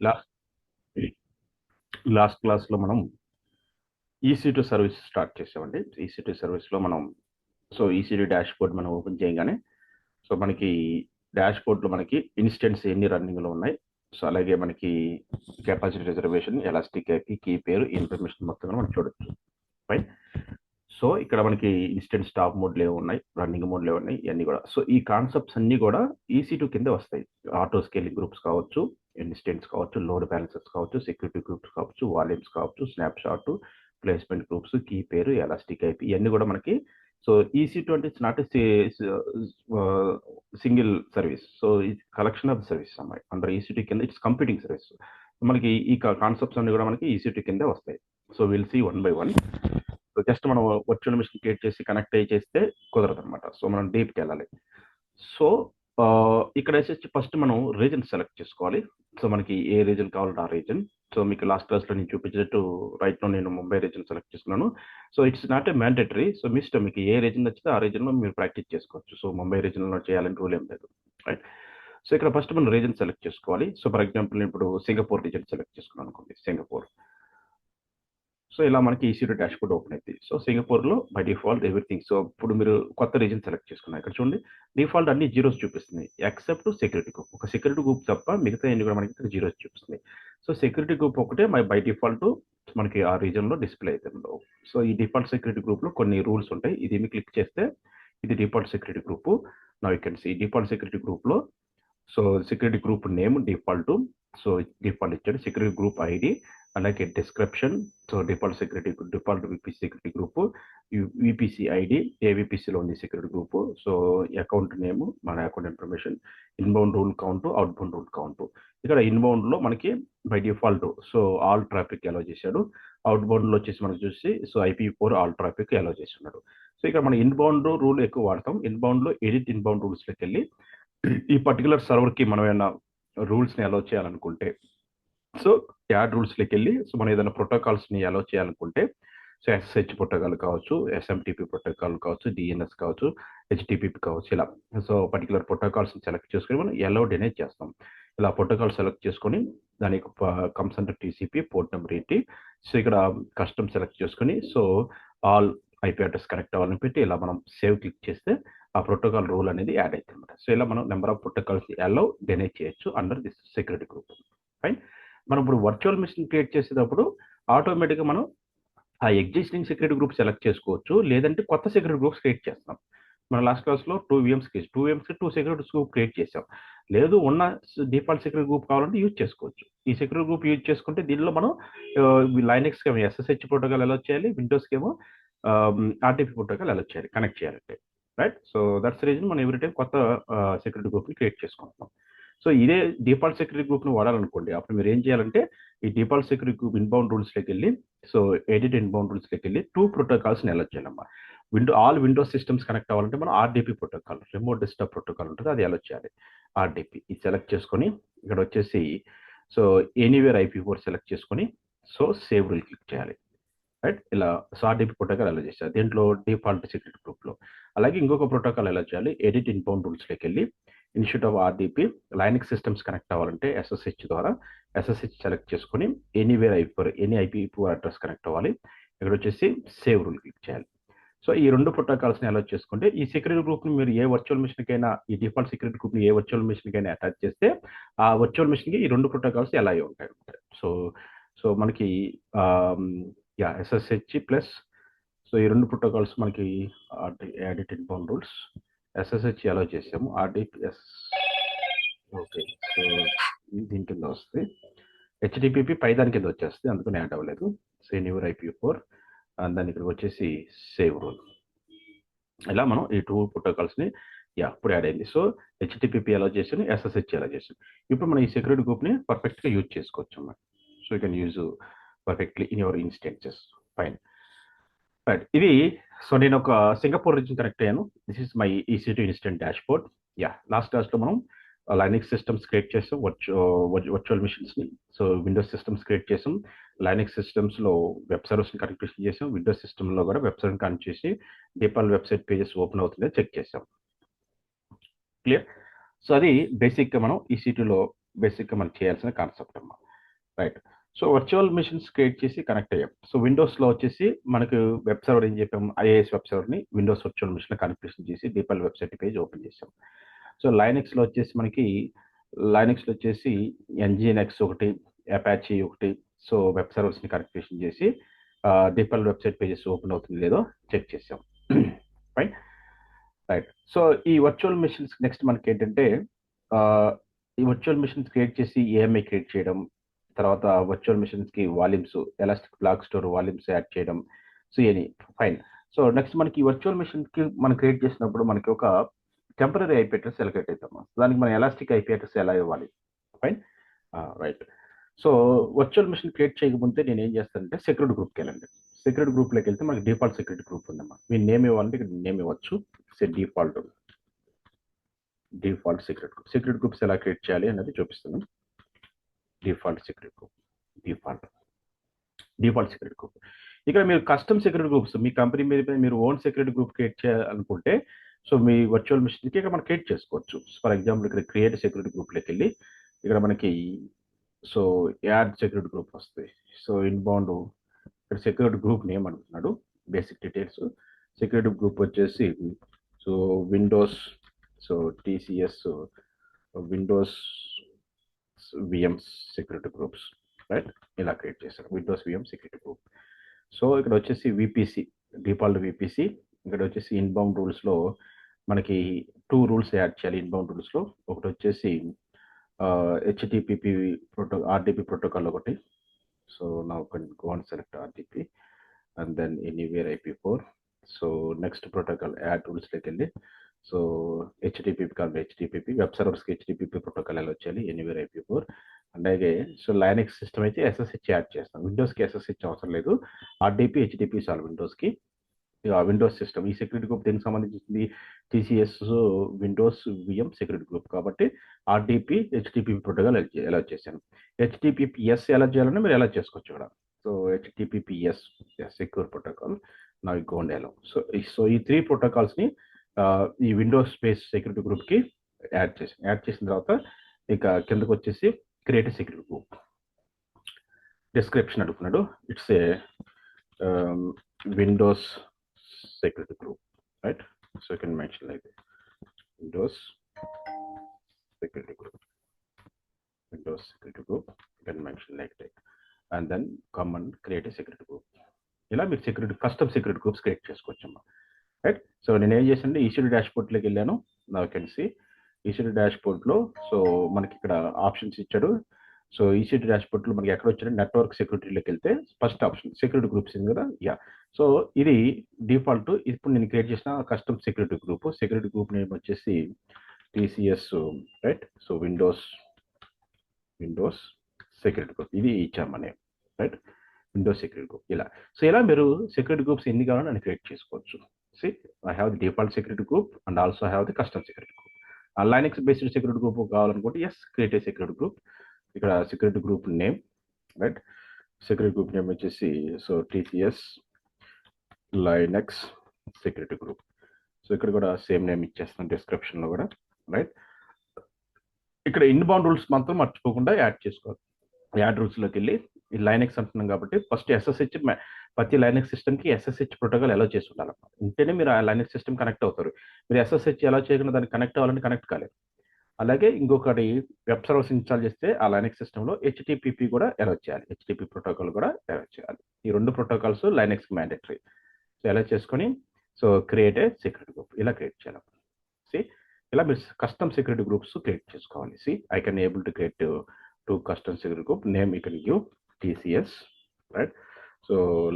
Last last క్లాస్లో మనం EC2 service start చేసామండి. EC2 సర్వీస్లో మనం EC2 డాష్ బోర్డ్ మనం ఓపెన్ చేయగానే మనకి డాష్ బోర్డ్లో మనకి ఇన్స్టెన్స్ ఎన్ని రన్నింగ్లో ఉన్నాయి, అలాగే మనకి capacity reservation, elastic IP, key పేరు, ఇన్ఫర్మేషన్ మొత్తం మనం చూడొచ్చు. రైట్. ఇక్కడ మనకి ఇన్స్టెంట్ స్టాప్ మోడ్లు ఏమి ఉన్నాయి, రన్నింగ్ మోడ్లు ఏమి ఉన్నాయి, ఇవన్నీ కూడా. ఈ కాన్సెప్ట్స్ అన్నీ కూడా EC2 కింద వస్తాయి. ఆటో స్కేలింగ్ గ్రూప్స్ కావచ్చు, ఇన్స్టెంట్స్ కావచ్చు, లోడ్ బ్యాలెన్సెస్ కావచ్చు, సెక్యూరిటీ గ్రూప్స్ కావచ్చు, వాల్యూమ్స్ కావచ్చు, snapshot, placement groups, key pair, elastic IP, ఇవన్నీ కూడా మనకి EC2 అంటే ఇట్స్ నాట్ సింగిల్ సర్వీస్. ఇది కలెక్షన్ ఆఫ్ సర్వీస్ అమ్మాయి అండర్ EC2 కింద. It's computing service. మనకి ఈ కాన్సెప్ట్స్ అన్ని కూడా మనకి EC2 కింద వస్తాయి. Will see one by one. Just మనం వర్చువల్ మిషన్ క్రియేట్ చేసి కనెక్ట్ అయ్యి చేస్తే కుదరదు అనమాట. మనం డీప్కి వెళ్ళాలి. ఇక్కడ వచ్చేసి ఫస్ట్ మనం రీజన్ సెలెక్ట్ చేసుకోవాలి. మనకి ఏ రీజన్ కావాలంటే ఆ రీజన్. మీకు లాస్ట్ క్లాస్లో నేను చూపించినట్టు రైట్లో నేను ముంబై రీజన్ సెలెక్ట్ చేసుకున్నాను. It's not a mandatory. మీ ఇష్టం, మీకు ఏ రీజన్ నచ్చితే ఆ రీజన్లో మీరు ప్రాక్టీస్ చేసుకోవచ్చు. ముంబై రీజన్లో చేయాలని రూల్ ఏం లేదు. రైట్. ఇక్కడ ఫస్ట్ మనం రీజన్ సెలెక్ట్ చేసుకోవాలి. ఫర్ ఎగ్జాంపుల్ నేను ఇప్పుడు సింగపూర్ రీజన్ సెలెక్ట్ చేసుకున్నాను అనుకోండి, సింగపూర్. ఇలా మనకి EC2 డాష్ బోర్డ్ ఓపెన్ అవుతుంది. సింగపూర్లో బై డిఫాల్ట్ ఎవ్రీథింగ్. ఇప్పుడు మీరు కొత్త రీజన్ సెలెక్ట్ చేసుకున్నారు. ఇక్కడ చూడండి, డిఫాల్ట్ అన్ని జీరోస్ చూపిస్తుంది ఎక్సెప్ట్ సెక్యూరిటీ గ్రూప్. ఒక సెక్యూరిటీ గ్రూప్ తప్ప మిగతా అన్ని కూడా మనకి ఇక్కడ జీరోస్ చూపిస్తుంది. సెక్యూరిటీ గ్రూప్ ఒకటే బై డిఫాల్ట్ మనకి ఆ రీజన్లో డిస్ప్లే అవుతుంది. ఈ డిఫాల్ట్ సెక్యూరిటీ గ్రూప్లో కొన్ని రూల్స్ ఉంటాయి. ఇది మీరు క్లిక్ చేస్తే ఇది default security group. Now you can see default security గ్రూప్లో security group name default. Default ఇచ్చాడు. సెక్యూరిటీ గ్రూప్ ఐడి, అలాగే description. Default security, default VPC security group, VPC ID, ఏ VPCలో ఉంది సెక్యూరిటీ గ్రూప్. అకౌంట్ నేమ్, మన account information, inbound rule count, outbound rule count. ఇక్కడ ఇన్బౌండ్లో మనకి by default all traffic allow చేశాడు. అవుట్బౌండ్లో వచ్చేసి మనకు చూసి IP4 ఆల్ ట్రాఫిక్ అలౌ చేస్తున్నాడు. ఇక్కడ మనం ఇన్బౌండ్ రూల్ ఎక్కువ వాడతాం. ఇన్బౌండ్లో ఎడిట్ ఇన్బౌండ్ రూల్స్లోకి వెళ్ళి ఈ పర్టికులర్ సర్వర్కి మనం ఏమైనా రూల్స్ని అలౌ చేయాలనుకుంటే యాడ్ రూల్స్లోకి వెళ్ళి మనం ఏదైనా ప్రోటోకాల్స్ని అలౌ చేయాలనుకుంటే SSH ప్రోటోకాల్ కావచ్చు, SMTP ప్రోటోకాల్ కావచ్చు, DNS కావచ్చు, HTTP కావచ్చు. ఇలా పర్టికులర్ ప్రోటోకాల్స్ని సెలెక్ట్ చేసుకొని మనం అలౌ డినేట్ చేస్తాం. ఇలా ప్రోటోకాల్ సెలెక్ట్ చేసుకొని దానికి comes under TCP port number ఏంటి. ఇక్కడ కస్టమ్ సెలెక్ట్ చేసుకొని ఆల్ IP అడ్రస్ కనెక్ట్ అవ్వాలని పెట్టి ఇలా మనం సేవ్ క్లిక్ చేస్తే ఆ ప్రోటోకాల్ రూల్ అనేది యాడ్ అవుతుంది అనమాట. ఇలా మనం నెంబర్ ఆఫ్ ప్రోటోకాల్స్ అలౌ డినేట్ చేయొచ్చు under this security group. Fine. మనం ఇప్పుడు వర్చువల్ మిషన్ క్రియేట్ చేసేటప్పుడు ఆటోమేటిక్గా మనం ఆ ఎగ్జిస్టింగ్ సెక్యూరిటీ గ్రూప్ సెలెక్ట్ చేసుకోవచ్చు, లేదంటే కొత్త సెక్యూరిటీ గ్రూప్స్ క్రియేట్ చేస్తాం. మన లాస్ట్ క్లాస్లో 2 VMsకి 2 సెక్యూరిటీ గ్రూప్ క్రియేట్ చేసాం. లేదు, ఉన్న డిఫాల్ట్ సెక్యూరిటీ గ్రూప్ కావాలంటే యూజ్ చేసుకోవచ్చు. ఈ సెక్యూరిటీ గ్రూప్ యూజ్ చేసుకుంటే దీనిలో మనం లైనక్స్కి ఏమో SSH ప్రోటోకాల్ ఎలా చేయాలి, విండోస్కి ఏమో RDP ప్రోటోకాల్ ఎలా చేయాలి, కనెక్ట్ చేయాలంటే. రైట్. దట్స్ రీజన్ మనం ఎవ్రీ టైం కొత్త సెక్యూరిటీ గ్రూప్ని క్రియేట్ చేసుకుంటున్నాం. ఇదే డిఫాల్ట్ సెక్యూరిటీ గ్రూప్ను వాడాలనుకోండి, అప్పుడు మీరు ఏం చేయాలంటే ఈ డిఫాల్ట్ సెక్యూరిటీ గ్రూప్ ఇన్బౌండ్ రూల్స్లోకి వెళ్ళి ఎడిట్ ఇన్బౌండ్ రూల్స్లోకి వెళ్ళి 2 ప్రోటోకాల్స్ని ఎలా చేయాలమ్మా. ఆల్ విండోస్ సిస్టమ్స్ కనెక్ట్ అవ్వాలంటే మనం RDP protocol, remote desktop protocol ఉంటుంది, అది ఎలా చేయాలి. RDP ఇది సెలెక్ట్ చేసుకొని ఇక్కడ వచ్చేసి ఎనీవేర్ IP4 సెలెక్ట్ చేసుకొని సేవ్ రూల్ క్లిక్ చేయాలి. రైట్. ఇలా RDP ప్రోటోకాల్ ఎలా చేస్తారు దీంట్లో డిఫాల్ట్ సెక్యూరిటీ గ్రూప్లో. అలాగే ఇంకొక ప్రోటోకాల్ ఎలా చేయాలి, ఎడిట్ ఇన్బౌండ్ రూల్స్లోకి వెళ్ళి institute of RDP Linux systems connect అవ్వాలంటే SSH ద్వారా SSH సెలెక్ట్ చేసుకొని anywhere IP4 any IP4 address connect అవ్వాలి. ఇక్కడ వచ్చేసి సేవ్ రూల్ క్లిక్ చేయాలి. ఈ 2 ప్రోటోకాల్స్ని అలౌ చేసుకుంటే ఈ సెక్యూరిటీ గ్రూప్ని మీరు ఏ వర్చువల్ మిషన్కైనా, ఈ డిఫాల్ట్ సెక్యూరిటీ గ్రూప్ని ఏ వర్చువల్ మిషన్కైనా అటాచ్ చేస్తే ఆ వర్చువల్ మిషన్కి ఈ 2 ప్రోటోకాల్స్ ఎలా ఉంటాయి. మనకి SSH ప్లస్ ఈ 2 ప్రోటోకాల్స్ మనకి edit inbound rules SSH allow చేసాము. RDPS okay. దీని కింద వస్తే HTTP పై దాని కింద వచ్చేస్తుంది, అందుకని యాడ్ అవ్వలేదు. ఎనీవేర్ IP4 దాన్ని ఇక్కడికి వచ్చేసి సేవ్ రూల్. ఇలా మనం ఈ 2 ప్రోటోకాల్స్ని ఇప్పుడు యాడ్ అయింది. HTTP అలౌ చేసాను, SSH అలౌ చేసాను. ఇప్పుడు మనం ఈ సెక్యూరిటీ గ్రూప్ని పర్ఫెక్ట్గా యూజ్ చేసుకోవచ్చు అన్నమాట. You can use perfectly in your instances. Fine. Right. ఇది నేను ఒక సింగపూర్ రీజన్ కనెక్ట్ అయ్యాను. This is my EC2 instant dash board. Last క్లాస్లో మనం లైనక్స్ సిస్టమ్స్ క్రియేట్ చేసాం, వర్చువల్ మిషన్స్ని. విండోస్ సిస్టమ్స్ క్రియేట్ చేసాం, లైనక్స్ సిస్టమ్స్లో వెబ్ సర్వర్స్ని కనెక్ట్ చేసాం, విండోస్ సిస్టంలో కూడా వెబ్ సర్వర్ని కనెక్ట్ చేసి డిఫాల్ట్ వెబ్సైట్ పేజెస్ ఓపెన్ అవుతుందో చెక్ చేసాం. క్లియర్. అది బేసిక్గా మనం EC2లో బేసిక్గా మనం చేయాల్సిన కాన్సెప్ట్ అమ్మా. Right. So virtual machines create చేసి కనెక్ట్ అయ్యాం. సో విండోస్లో వచ్చేసి మనకు వెబ్ సర్వర్ ఏం చెప్పాము, ఐఏఎస్ వెబ్ సర్వర్ని విండోస్ వర్చువల్ మిషన్ కనెక్టేషన్ చేసి డీపల్ వెబ్సైట్ పేజ్ ఓపెన్ చేసాం. సో లైనక్స్లో వచ్చేసి మనకి లైనక్స్లో వచ్చేసి ఎన్జిఎన్ఎక్స్ ఒకటి, అపాచీ ఒకటి, సో వెబ్ సర్వర్స్ని కనెక్టేషన్ చేసి డీపల్ వెబ్సైట్ పేజెస్ ఓపెన్ అవుతుంది లేదో చెక్ చేసాం. Right right. సో ఈ వర్చువల్ మిషన్స్ నెక్స్ట్ మనకి ఏంటంటే ఈ వర్చువల్ మిషన్స్ క్రియేట్ చేసి ఏఎంఐ క్రియేట్ చేయడం, తర్వాత వర్చువల్ మిషన్స్కి volumes, elastic block store volumes add చేయడం, so any fine. So next మనకి ఈ వర్చువల్ మిషన్కి మనం క్రియేట్ చేసినప్పుడు మనకి ఒక టెంపరీ ఐపీ అడ్రస్ సెలెక్ట్ అవుతాము. దానికి మనం ఎలాస్టిక్ ఐపీ అడ్రస్ ఎలా ఇవ్వాలి, fine. Right. So virtual machine create చేయకముందే నేను ఏం చేస్తానంటే సెక్యూరిటీ గ్రూప్కి వెళ్ళండి. సెక్యూరిటీ గ్రూప్లోకి వెళ్తే మనకి డిఫాల్ట్ సెక్యూరిటీ గ్రూప్ ఉందమ్మా. మీరు నేమ్ ఇవ్వాలంటే ఇక్కడ నేమ్ ఇవ్వచ్చు. డిఫాల్ట్ సెక్యూరిటీ గ్రూప్స్ ఎలా క్రియేట్ చేయాలి అనేది చూపిస్తాను. Default security group, default security group. ఇక్కడ మీరు కస్టమ్ సెక్యూరిటీ గ్రూప్స్ మీ కంపెనీ మీద మీరు ఓన్ సెక్యూరిటీ గ్రూప్ క్రియేట్ చేయాలనుకుంటే సో మీ వర్చువల్ మిషన్కి ఇక్కడ మనం క్రియేట్ చేసుకోవచ్చు. ఫర్ ఎగ్జాంపుల్ ఇక్కడ క్రియేట్ సెక్యూరిటీ గ్రూప్లోకి వెళ్ళి ఇక్కడ మనకి సో యాడ్ సెక్యూరిటీ గ్రూప్ వస్తుంది. సో ఇన్బౌండ్ ఇక్కడ సెక్యూరిటీ గ్రూప్ నేమ్ అనుకున్నాడు, బేసిక్ డీటెయిల్స్. సెక్యూరిటీ గ్రూప్ వచ్చేసి so Windows, so TCS Windows VM security groups, right. ఇలా క్రియేట్ చేశారు Windows VM security group. So ఇక్కడ వచ్చేసి విపిసి, డిఫాల్ట్ విపిసి. ఇక్కడ వచ్చేసి ఇన్బౌండ్ రూల్స్లో మనకి 2 రూల్స్ యాడ్ చేయాలి. ఇన్బౌండ్ రూల్స్లో ఒకటి వచ్చేసి హెచ్టిపిపి ఆర్డిపి ప్రోటోకాల్ ఒకటి. So now go and select RDP and then anywhere IP4. So next protocol add రూల్స్లోకి వెళ్ళి సో హెచ్టిపిపి కాదు హెచ్టిపిపి వెబ్ సర్వర్స్కి హెచ్టిపిపి ప్రోటోకాల్ ఎలా వచ్చేయాలి, ఎనీవేర్ IP4. అలాగే సో లైనక్స్ సిస్టమ్ అయితే SSH యాడ్ చేస్తాం. విండోస్కి SSH అవసరం లేదు, ఆర్డిపి హెచ్టిపి చాలు విండోస్కి. విండోస్ సిస్టమ్ ఈ సెక్యూరిటీ గ్రూప్ దీనికి సంబంధించింది TCS Windows VM security group కాబట్టి ఆర్డిపి హెచ్టిపిపి ప్రోటోకాల్ ఎలా చేశాను. హెచ్టిపిపిఎస్ ఎలా చేయాలని మీరు ఎలా చేసుకోవచ్చు ఇక్కడ. సో హెచ్టిపిపిఎస్ సెక్యూర్ ప్రోటోకాల్ నా గో అండ్ అలౌ. సో ఈ 3 ప్రోటోకాల్స్ని ఈ విండోస్ స్పేస్ సెక్యూరిటీ గ్రూప్కి యాడ్ చేసిన తర్వాత ఇక కిందకు వచ్చేసి క్రియేట్ సెక్యూరిటీ గ్రూప్. డిస్క్రిప్షన్ అడుగుతున్నాడు, it's a Windows security group, right? So you can mention like this. Windows security group, you can mention like that, and then come and create a security group. ఇలా మీరు custom security groups create చేసుకోవచ్చమ్మా, right. So నేను ఏం చేశానంటే ECD డాష్బోర్డ్లోకి వెళ్ళాను. Now can see ECD డాష్బోర్డ్లో so మనకి ఇక్కడ ఆప్షన్స్ ఇచ్చాడు. సో ఈసీడీ డాష్బోర్డ్లో మనకి ఎక్కడ వచ్చాడు, నెట్వర్క్ సెక్యూరిటీలోకి వెళ్తే ఫస్ట్ ఆప్షన్ సెక్యూరిటీ గ్రూప్స్ ఉంది కదా. సో ఇది డిఫాల్ట్. ఇప్పుడు నేను క్రియేట్ చేసిన కస్టమ్ సెక్యూరిటీ గ్రూప్ నేమ్ వచ్చేసి TCS, right. So Windows security group ఇది ఇచ్చాము name, right. Windows security group ఇలా మీరు సెక్యూరిటీ గ్రూప్స్ ఎన్ని కావాలో నేను క్రియేట్ చేసుకోవచ్చు. See I have the default security group and also I have the custom security group. Linux based security group కావాలనుకుంటే yes create a security group. ఇక్కడ security group name, right. Security group name వచ్చేసి so TCS Linux security group. So ఇక్కడ కూడా same name ఇచ్చేస్తాను డిస్క్రిప్షన్లో కూడా, right. ఇక్కడ inbound rules మాత్రం మర్చిపోకుండా యాడ్ చేసుకోవాలి. యాడ్ రూల్స్లోకి వెళ్ళి ఈ లైనక్స్ అంటున్నాం కాబట్టి ఫస్ట్ SSH ప్రతి లైనక్స్ సిస్టమ్కి SSH ప్రోటోకాల్ ఎలా చేసి ఉండాలన్నమాట. ఉంటేనే మీరు ఆ లైనక్స్ సిస్టమ్ కనెక్ట్ అవుతారు. మీరు SSH ఎలా చేయకుండా దానికి కనెక్ట్ అవ్వాలంటే కనెక్ట్ కాలేదు. అలాగే ఇంకొకటి వెబ్ సర్వర్స్ ఇన్స్టాల్ చేస్తే ఆ లైనక్స్ సిస్టంలో హెచ్టిపిపి కూడా ఎలా చేయాలి, హెచ్టిపి ప్రోటోకాల్ కూడా ఎలా చేయాలి. ఈ 2 ప్రోటోకాల్స్ లైనక్స్ మ్యాండేటరీ. సో ఎలా చేసుకొని so create a security group ఇలా క్రియేట్ చేయాలి. సి ఇలా మీరు కస్టమ్ సెక్యూరిటీ గ్రూప్స్ క్రియేట్ చేసుకోవాలి. See I can able to create 2 custom security group name you can give TCS, right. So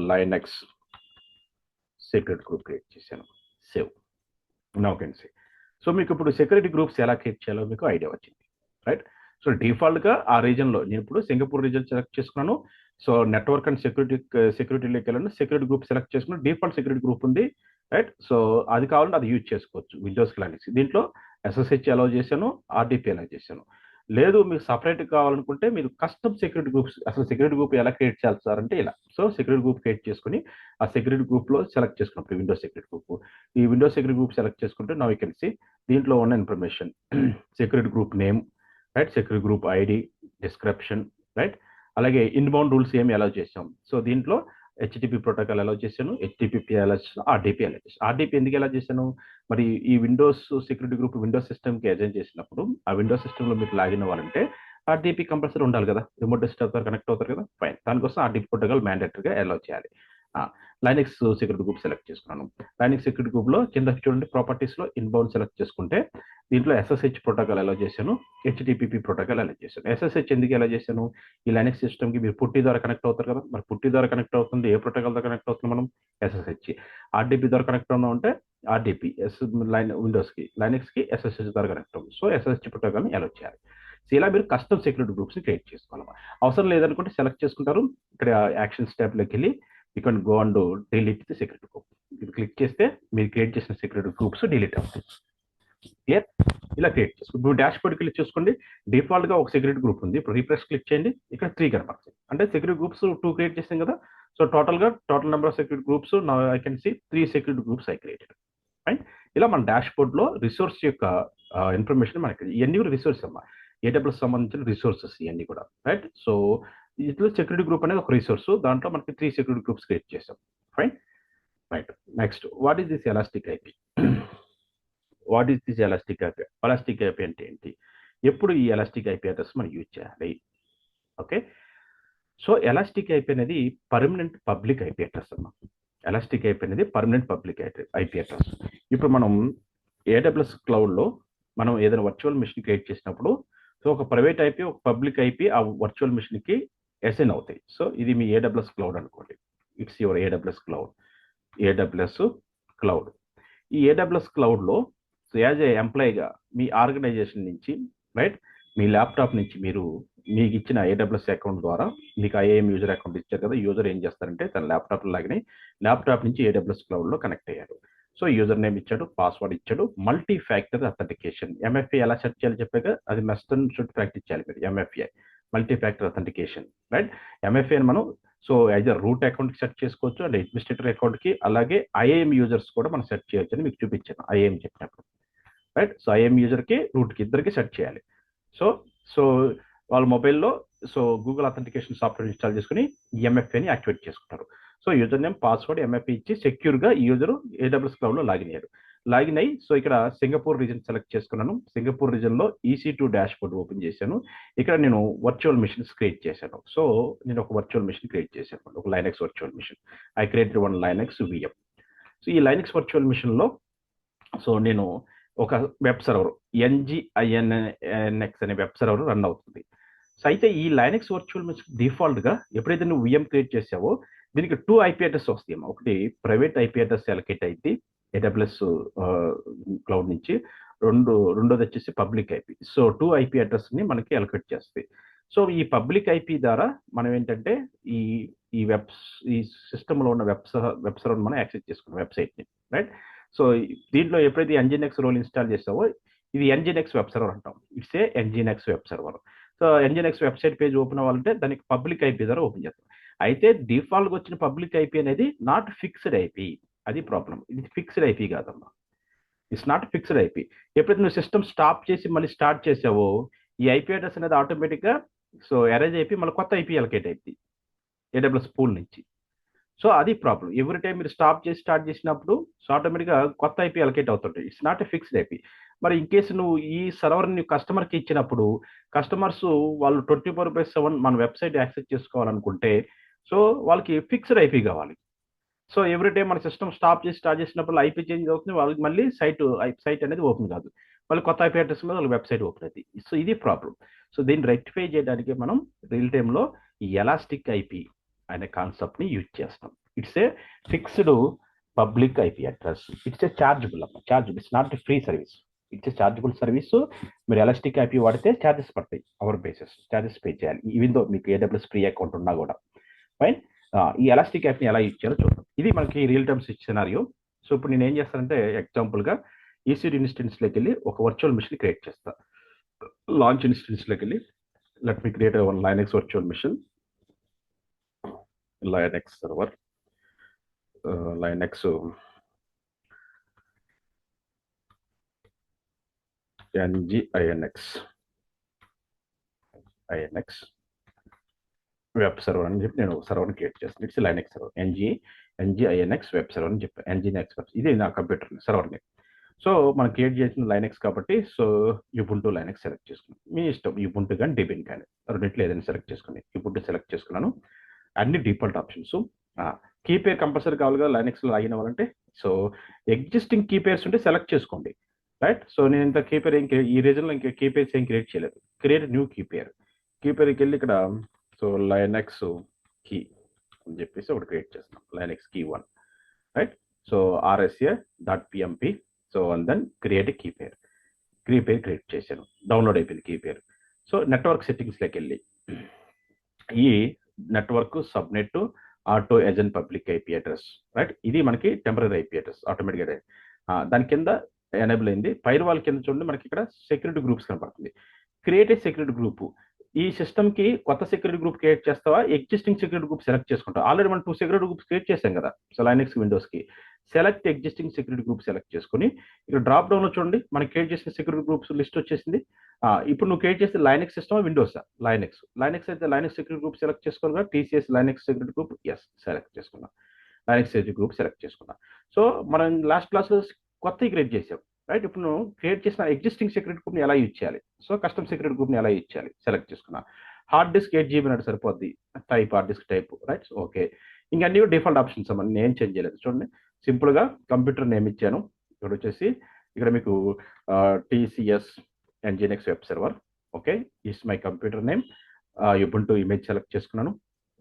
Linux security group create చేశాను, save. Now can see. So మీకు ఇప్పుడు security groups ఎలా create చేయాలో మీకు idea వచ్చింది, right. So డిఫాల్ట్గా ఆ రీజన్లో నేను ఇప్పుడు సింగపూర్ రీజన్ సెలెక్ట్ చేసుకున్నాను. సో నెట్వర్క్ అండ్ సెక్యూరిటీలోకి వెళ్ళండి, సెక్యూరిటీ గ్రూప్ సెలెక్ట్ చేసుకున్నాను. డిఫాల్ట్ సెక్యూరిటీ గ్రూప్ ఉంది, రైట్. సో అది కావాలంటే అది యూజ్ చేసుకోవచ్చు విండోస్కి లైనక్స్. దీంట్లో SSH అలౌ చేశాను, ఆర్డిపి అలౌ చేశాను. లేదు మీకు సపరేట్ కావాలనుకుంటే మీరు కస్టమ్ సెక్యూరిటీ గ్రూప్స్, అసలు సెక్యూరిటీ గ్రూప్ ఎలా క్రియేట్ చేయాలి సార్ అంటే ఇలా. సో సెక్యూరిటీ గ్రూప్ క్రియేట్ చేసుకుని ఆ సెక్యూరిటీ గ్రూప్లో సెలెక్ట్ చేసుకున్నప్పుడు విండోస్ సెక్యూరిటీ గ్రూప్, ఈ విండోస్ సెక్యూరిటీ గ్రూప్ సెలెక్ట్ చేసుకుంటే నౌ యూ కెన్ సీ దీంట్లో ఉన్న information security group name, right. Security group ID, description, right. అలాగే ఇన్బౌండ్ రూల్స్ ఏమి అలౌ చేసాం. సో దీంట్లో హెచ్టిపి ప్రోటోకాల్ అలౌ చేశాను, హెచ్టిటిపి అలౌ చేశాను, ఆర్డిపి అలౌ చేశాను. ఆర్డిపి ఎందుకు అలౌ చేశాను, మరి ఈ విండోస్ సెక్యూరిటీ గ్రూప్ విండోస్ సిస్టమ్కి అజైన్ చేసినప్పుడు ఆ విండోస్ సిస్టంలో మీరు లాగిన్ అవ్వాలంటే ఆర్డిపి కంపల్సరీ ఉండాలి కదా, రిమోట్ డెస్క్టాప్ కనెక్ట్ అవుతారు కదా, ఫైన్. దానికోసం ఆర్డిపి ప్రోటోకాల్ మ్యాండేటరీగా అలౌ చేయాలి. లైనెక్స్ సెక్యూరిటీ గ్రూప్ సెలెక్ట్ చేసుకున్నాను. లైనెక్స్ సెక్యూరిటీ గ్రూప్లో కింద చూడండి ప్రాపర్టీస్లో ఇన్బౌండ్ సెలెక్ట్ చేసుకుంటే దీంట్లో ఎస్ఎస్హెచ్ ప్రోటోకాల్ అలౌ చేశాను, హెచ్టిటిపి ప్రోటోకాల్ అలౌ చేశాను. ఎస్ఎస్హెచ్ ఎందుకు అలౌ చేశాను, ఈ లైనెక్స్ సిస్టమ్కి మీరు పుట్టి ద్వారా కనెక్ట్ అవుతారు కదా, మరి పుట్టి ద్వారా కనెక్ట్ అవుతుంది ఏ ప్రోటోకాల్ ద్వారా కనెక్ట్ అవుతుంది మనం, ఎస్ఎస్హెచ్. ఆర్డిపి ద్వారా కనెక్ట్ అవునా ఉంటే ఆర్డిపి విండోస్కి, లైనెక్స్కి ఎస్ఎస్హెచ్ ద్వారా కనెక్ట్ అవుతుంది. సో ఎస్ఎస్హెచ్ ప్రోటోకాల్ని అలౌ చేయాలి. సో ఇలా మీరు కస్టమ్ సెక్యూరిటీ గ్రూప్స్ని క్రియేట్ చేసుకోవాలి. అవసరం లేదనుకుంటే సెలెక్ట్ చేసుకుంటారు, ఇక్కడ యాక్షన్స్ ట్యాబ్లోకి వెళ్ళి you can go and delete the security group. ఇది క్లిక్ చేస్తే మీరు క్రియేట్ చేసిన సెక్యూరిటీ గ్రూప్స్ డిలీట్ అవుతాయి. క్లియర్, ఇలా క్రియేట్ చేసుకోండి. ఇప్పుడు డాష్ బోర్డ్ క్లిక్ చేసుకోండి, డిఫాల్ట్ గా ఒక సెక్యూరిటీ గ్రూప్ ఉంది. ఇప్పుడు రీఫ్రెష్ క్లిక్ చేయండి, ఇక్కడ 3 కనపడుతుంది. అంటే సెక్యూరిటీ గ్రూప్స్ 2 క్రియేట్ చేసాం కదా. So total number of security groups I can see 3 security groups I created. Right, ఇలా మన డాష్ బోర్డ్ లో రిసోర్స్ యొక్క ఇన్ఫర్మేషన్ మనకి ఇవన్నీ కూడా రిసోర్స్ అమ్మా, ఏడబ్ల్యూఎస్ సంబంధించిన రిసోర్సెస్ ఇవన్నీ కూడా. రైట్, సో ఇట్లా సెక్యూరిటీ గ్రూప్ అనేది ఒక రిసోర్స్, దాంట్లో మనకి 3 సెక్యూరిటీ గ్రూప్స్ క్రియేట్ చేసాం. Fine, right. Next, what is this elastic IP? What is this elastic IP? Elastic IP అంటే ఏంటి, ఎప్పుడు ఈ ఎలాస్టిక్ ఐపీ అడ్రస్ మనం యూజ్ చేయాలి? ఓకే, సో ఎలాస్టిక్ ఐపీ అనేది పర్మనెంట్ పబ్లిక్ ఐపీ అడ్రస్ అమ్మా. ఎలాస్టిక్ ఐపీ అనేది పర్మనెంట్ పబ్లిక్ ఐపీ అడ్రస్. ఇప్పుడు మనం ఏడబ్ల్యూఎస్ క్లౌడ్లో మనం ఏదైనా వర్చువల్ మిషన్ క్రియేట్ చేసినప్పుడు, సో ఒక ప్రైవేట్ ఐపీ ఒక పబ్లిక్ ఐపీ ఆ వర్చువల్ మిషన్కి అసైన్ అవుతాయి. సో ఇది మీ ఏడబ్ల్యూఎస్ క్లౌడ్ అనుకోండి, it's your AWS cloud. AWS cloud, ఈ ఏడబ్ల్యూఎస్ క్లౌడ్లో యాజ్ ఏ ఎంప్లాయీగా మీ ఆర్గనైజేషన్ నుంచి, రైట్, మీ ల్యాప్టాప్ నుంచి మీరు మీకు ఇచ్చిన ఏడబ్ల్యూఎస్ అకౌంట్ ద్వారా, మీకు ఐఏఎం యూజర్ అకౌంట్ ఇచ్చారు కదా, యూజర్ ఏం చేస్తారంటే తన ల్యాప్టాప్ లాగానే ల్యాప్టాప్ నుంచి ఏడబ్ల్యూఎస్ క్లౌడ్లో కనెక్ట్ అయ్యారు. సో యూజర్ నేమ్ ఇచ్చాడు, పాస్వర్డ్ ఇచ్చాడు, మల్టీ ఫ్యాక్టర్ అథెంటికేషన్, ఎంఎఫ్ఏ ఎలా సెట్ చేయాలి చెప్పాక, అది మస్ట్ అండ్ షుడ్ ప్రాక్టీస్ చేయాలి మీరు. MFA multi factor authentication, right. ఎంఎఫ్ఏని మనం సో ఐదర్ రూట్ అకౌంట్కి సెట్ చేసుకోవచ్చు అండ్ అడ్మినిస్ట్రేటర్ అకౌంట్కి, అలాగే ఐఏఎం యూజర్స్ కూడా మనం సెట్ చేయొచ్చు అని మీకు చూపించాను ఐఏఎం చెప్పినప్పుడు. రైట్, సో ఐఎం యూజర్కి రూట్కి ఇద్దరికి సెట్ చేయాలి. సో సో వాళ్ళ మొబైల్లో so Google authentication software install చేసుకుని ఎంఎఫ్ఏని యాక్టివేట్ చేసుకుంటారు. So user name password MFA ఇచ్చి సెక్యూర్గా ఈ యూజర్ ఏడబ్ల్యూఎస్ క్లౌడ్లో లాగిన్ అయ్యారు. లాగిన్ అయ్యి సో ఇక్కడ సింగపూర్ రీజన్ సెలెక్ట్ చేసుకున్నాను. సింగపూర్ రీజన్లో EC2 డాష్ బోర్డ్ ఓపెన్ చేశాను. ఇక్కడ నేను వర్చువల్ మిషన్స్ క్రియేట్ చేశాను. సో నేను ఒక వర్చువల్ మిషన్ క్రియేట్ చేశాను, ఒక Linux virtual machine. I created one Linux VM. So ఈ లైనెక్స్ వర్చువల్ మిషన్లో సో నేను ఒక వెబ్ సర్వర్ NGINX అనే వెబ్ సర్వర్ రన్ అవుతుంది. సో అయితే ఈ లైనెక్స్ వర్చువల్ మిషన్ డిఫాల్ట్గా ఎప్పుడైతే నువ్వు VM క్రియేట్ చేసావో దీనికి 2 IP అడ్రస్ వస్తాయి అమ్మా. ఒకటి ప్రైవేట్ IP అడ్రస్ అలొకేట్ అయితే AWS క్లౌడ్ నుంచి, రెండోది వచ్చేసి పబ్లిక్ IP. సో 2 IP అడ్రస్ని మనకి అలొకేట్ చేస్తాయి. సో ఈ పబ్లిక్ IP ద్వారా మనం ఏంటంటే ఈ ఈ సిస్టంలో ఉన్న వెబ్ సర్వర్ మనం యాక్సెస్ చేసుకున్నాం, వెబ్సైట్ని. రైట్, సో దీంట్లో ఎప్పుడైతే NGINX రోల్ ఇన్స్టాల్ చేస్తావో ఇది NGINX వెబ్ సర్వర్ అంటాం. It's a NGINX web server. So NGINX website page open అవ్వాలంటే దానికి పబ్లిక్ IP ద్వారా ఓపెన్ చేస్తాం. అయితే డిఫాల్ట్గా వచ్చిన పబ్లిక్ IP అనేది నాట్ ఫిక్స్డ్ IP, అది ప్రాబ్లం. ఇది ఫిక్స్డ్ IP కాదమ్మా, ఇట్స్ నాట్ ఫిక్స్డ్ IP. ఎప్పుడైతే నువ్వు సిస్టమ్ స్టాప్ చేసి మళ్ళీ స్టార్ట్ చేసావో ఈ IP అడ్రస్ అనేది ఆటోమేటిక్గా సో అరేంజ్ అయిపోయి మళ్ళీ కొత్త IP అలొకేట్ అవుతుంది AWS పూల్ నుంచి. సో అది ప్రాబ్లం. ఎవ్రీ టైం మీరు స్టాప్ చేసి స్టార్ట్ చేసినప్పుడు సో ఆటోమేటిక్గా కొత్త IP అలొకేట్ అవుతుంటాయి. It's not a fixed IP. మరి ఇన్ కేసు నువ్వు ఈ సర్వర్ని కస్టమర్కి ఇచ్చినప్పుడు కస్టమర్స్ వాళ్ళు 24/7 మన వెబ్సైట్ యాక్సెస్ చేసుకోవాలనుకుంటే సో వాళ్ళకి ఫిక్స్డ్ IP కావాలి. సో ఎవ్రీ టైం మన సిస్టమ్ స్టాప్ చేసి స్టార్ట్ చేసినప్పుడు IP చేంజ్ అవుతుంది, వాళ్ళకి మళ్ళీ సైట్ అనేది ఓపెన్ కాదు, మళ్ళీ కొత్త IP అడ్రస్ మీద వాళ్ళకి వెబ్సైట్ ఓపెన్ అవుతుంది. సో ఇది ప్రాబ్లం. సో దీన్ని రెక్టిఫై చేయడానికి మనం రియల్ టైంలో ఈ ఎలాస్టిక్ IP అనే కాన్సెప్ట్ని యూజ్ చేస్తాం. It's a fixed public IP address. It's a chargeable అమ్మ, chargeable. It's not a free service, it's a chargeable service. మీరు ఎలాస్టిక్ IP వాడితే ఛార్జెస్ పడతాయి, అవర్ బేసిస్ ఛార్జెస్ పే చేయాలి, ఈవెన్ దో మీకు AWS free account ఉన్నా కూడా. Fine, ఈ elastic యాప్ని ఎలా యూజ్ చేయాలో చూద్దాం. ఇది మనకి రియల్ టైమ్ సినారియో. సో ఇప్పుడు నేను ఏం చేస్తానంటే ఎగ్జాంపుల్గా EC2 ఇన్స్టెన్స్లోకి వెళ్ళి ఒక వర్చువల్ మిషన్ క్రియేట్ చేస్తా. లాంచ్ ఇన్స్టెన్స్లోకి వెళ్ళి let me create one Linux virtual machine, Linux server, Linux NGINX, web server అని చెప్పి నేను సర్వర్ని క్రియేట్ చేస్తాను. It's Linux server, NGINX web server అని చెప్పి, ఎన్జిఎన్ఎక్స్ వెబ్, ఇది నా కంప్యూటర్ సర్వర్ని. సో మనం క్రియేట్ చేసిన లైనెక్స్ కాబట్టి, సో యుబుంటు లైనెక్స్ సెలెక్ట్ చేసుకున్నాను. మీ ఇష్టం, యుబుంటు కానీ డెబిన్ కానీ రెండింటిలో ఏదైనా సెలెక్ట్ చేసుకుని యుబుంటు సెలెక్ట్ చేసుకున్నాను. అన్ని default options. Key pair compulsory కావాలి కదా లైనెక్స్లో లాగిన్ అవ్వాలంటే. సో ఎగ్జిస్టింగ్ కీ పేర్స్ ఉంటే సెలెక్ట్ చేసుకోండి, రైట్. సో నేను ఇంత కీ పేర్ ఈ రీజన్లో ఇంకా కీ పేర్స్ ఏం క్రియేట్ చేయలేదు. క్రియేట్ న్యూ కీ పేర్కి వెళ్ళి ఇక్కడ సో లైనెక్స్ కీ అని చెప్పేసి ఒకటి క్రియేట్ చేస్తున్నాం, Linux key 1, right. So rsa.pmp, so and then create key pair create చేశాను, డౌన్లోడ్ అయిపోయింది కీ పేర్. సో నెట్వర్క్ సెట్టింగ్స్లోకి వెళ్ళి ఈ network subnet auto agent public IP address, right. ఇది మనకి టెంపరీ ఐపీ అడ్రస్ ఆటోమేటిక్గా. దాని కింద ఎనేబుల్ అయింది. ఫైర్ వాల్ కింద చూడండి మనకి ఇక్కడ సెక్యూరిటీ గ్రూప్స్ కనపడుతుంది. Create a security group. ఈ సిస్టమ్కి కొత్త సెక్యూరిటీ గ్రూప్ క్రియేట్ చేస్తావా, ఎగ్జిస్టింగ్ సెక్యూరిటీ గ్రూప్ సెలెక్ట్ చేసుకుంటావు. ఆల్రెడీ మనం 2 సెక్యూరిటీ గ్రూప్స్ క్రియేట్ చేసాం కదా. సో లైనెక్స్ విండోస్కి select existing security group select చేసుకుని ఇక్కడ డ్రాప్ డౌన్లో చూడండి మనం క్రియేట్ చేసిన సెక్యూరిటీ గ్రూప్స్ లిస్ట్ వచ్చేసింది. ఇప్పుడు నువ్వు క్రియేట్ చేస్తే లైనెక్స్ సిస్టమ్ విండోసా? లైనెక్స్ అయితే లైనెక్స్ సెక్యూరిటీ గ్రూప్ సెలెక్ట్ చేసుకోవాలి. టీసీఎస్ లైనెక్స్ సెక్యూరిటీ గ్రూప్ ఎస్ సెలెక్ట్ చేసుకున్నా, లైనెక్స్ సెక్యూరిటీ గ్రూప్ సెలెక్ట్ చేసుకున్నా. సో మనం లాస్ట్ క్లాస్లో కొత్తవి క్రియేట్ చేసాం, రైట్. ఇప్పుడు నువ్వు క్రియేట్ చేసిన ఎగ్జిస్టింగ్ సెక్యూరిటీ గ్రూప్ని ఎలా యూజ్ చేయాలి, సో కస్టమ్ సెక్యూరిటీ గ్రూప్ని ఎలా యూజ్ చేయాలి సెలెక్ట్ చేసుకున్నా. హార్డ్ డిస్క్ 8 GB అంటే సరిపోద్ది, type hard disk type, right. Okay, ఇంకా అన్ని డిఫాల్ట్ ఆప్షన్స్ అమ్మా, నేను చేంజ్ చేయలేదు. చూడండి సింపుల్గా కంప్యూటర్ నేమ్ ఇచ్చాను. ఇక్కడ వచ్చేసి ఇక్కడ మీకు TCS NGINX web server, okay, is my computer name. Ubuntu image select చేసుకున్నాను,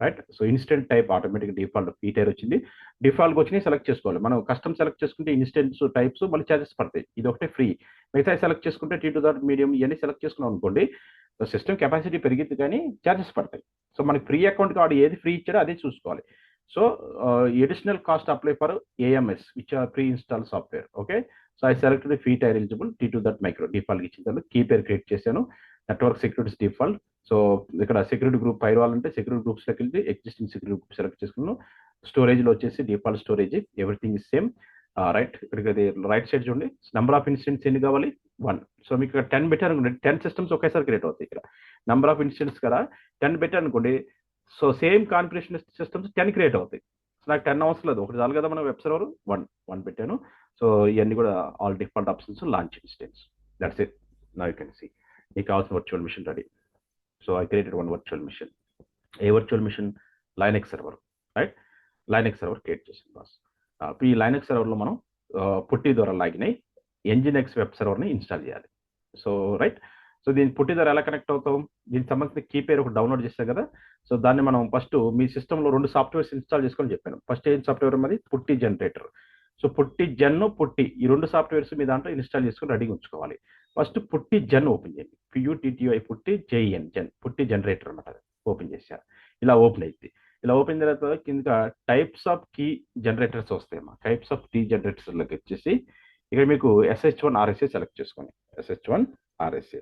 right. So instance type automatic default free tier వచ్చింది. డిఫాల్ట్గా వచ్చినాయి సెలెక్ట్ చేసుకోవాలి. మనం కస్టమ్ సెలెక్ట్ చేసుకుంటే ఇన్స్టెంట్స్ టైప్స్ మళ్ళీ ఛార్జెస్ పడతాయి. ఇది ఒకటే ఫ్రీ. మిగతా సెలెక్ట్ చేసుకుంటే T2 మీడియం ఇవన్నీ సెలెక్ట్ చేసుకున్నాం అనుకోండి, సిస్టమ్ కెపాసిటీ పెరిగింది కానీ ఛార్జెస్ పడతాయి. సో మనకి ఫ్రీ అకౌంట్కి వాడు ఏది ఫ్రీ ఇచ్చాడో అదే చూసుకోవాలి. So additional cost apply for AMS which are pre install software, okay. So I selected free tier eligible T2 micro default ఇచ్చిన తర్వాత కీ పేర్ క్రియేట్ చేశాను. Network securities default. సో ఇక్కడ సెక్యూరిటీ గ్రూప్ ఫైర్ వాల్ అంటే security గ్రూప్స్లోకి వెళ్ళి existing security group select చేసుకున్నాను. స్టోరేజ్లో వచ్చేసి default storage, everything is same, right. ఇక్కడ రైట్ సైడ్ చూడండి నెంబర్ ఆఫ్ ఇన్స్టెంట్స్ ఎన్ని కావాలి, 1. సో మీకు ఇక్కడ 10 పెట్టారు అనుకోండి, 10 సిస్టమ్స్ ఒకేసారి క్రియేట్ అవుతాయి. ఇక్కడ నెంబర్ ఆఫ్ ఇన్స్టెంట్స్ కదా 10 పెట్టారు అనుకోండి, so same configuration systems 10 create అవుతాయి. సో నాకు 10 అవసరం లేదు, ఒకటి చాలు కదా మన వెబ్ సర్వర్. 1 పెట్టాను. సో ఇవన్నీ కూడా all default options, launch instance, that's it. Now you can see మీకు కావాల్సిన virtual machine ready. So I created 1 virtual machine. ఏ virtual machine? Linux server, right. Linux server create చేసింది బాస్. ఈ Linux సర్వర్లో మనం పుట్టి ద్వారా లాగిన్ అయ్యి NGINX web సర్వర్ని ఇన్స్టాల్ చేయాలి. So right. సో దీని పుట్టి ద్వారా ఎలా కనెక్ట్ అవుతాం, దీనికి సంబంధించిన కీ పేరు ఒకటి డౌన్లోడ్ చేస్తాం కదా. సో దాన్ని మనం ఫస్ట్ మీ సిస్టంలో 2 సాఫ్ట్వేర్స్ ఇన్స్టాల్ చేసుకొని చెప్పాను. ఫస్ట్ ఏం సాఫ్ట్వేర్ అది? పుట్టి జనరేటర్. సో పుట్టి ఈ 2 సాఫ్ట్వేర్స్ మీ దాంట్లో ఇన్స్టాల్ చేసుకొని రెడీగా ఉంచుకోవాలి. ఫస్ట్ పుట్టి జెన్ ఓపెన్ చేయండి, PUTTI పుట్టి JEN జెన్, పుట్టి జనరేటర్ అనమాట. ఓపెన్ చేశారు, ఇలా ఓపెన్ అయింది. ఇలా ఓపెన్ చేసిన తర్వాత కింద టైప్స్ ఆఫ్ కీ జనరేటర్స్ వస్తాయమ్మా. టైప్స్ ఆఫ్ కీ జనరేటర్స్లోకి వచ్చేసి ఇక్కడ మీకు SH1 RSA సెలెక్ట్ చేసుకోండి. SH1 RSA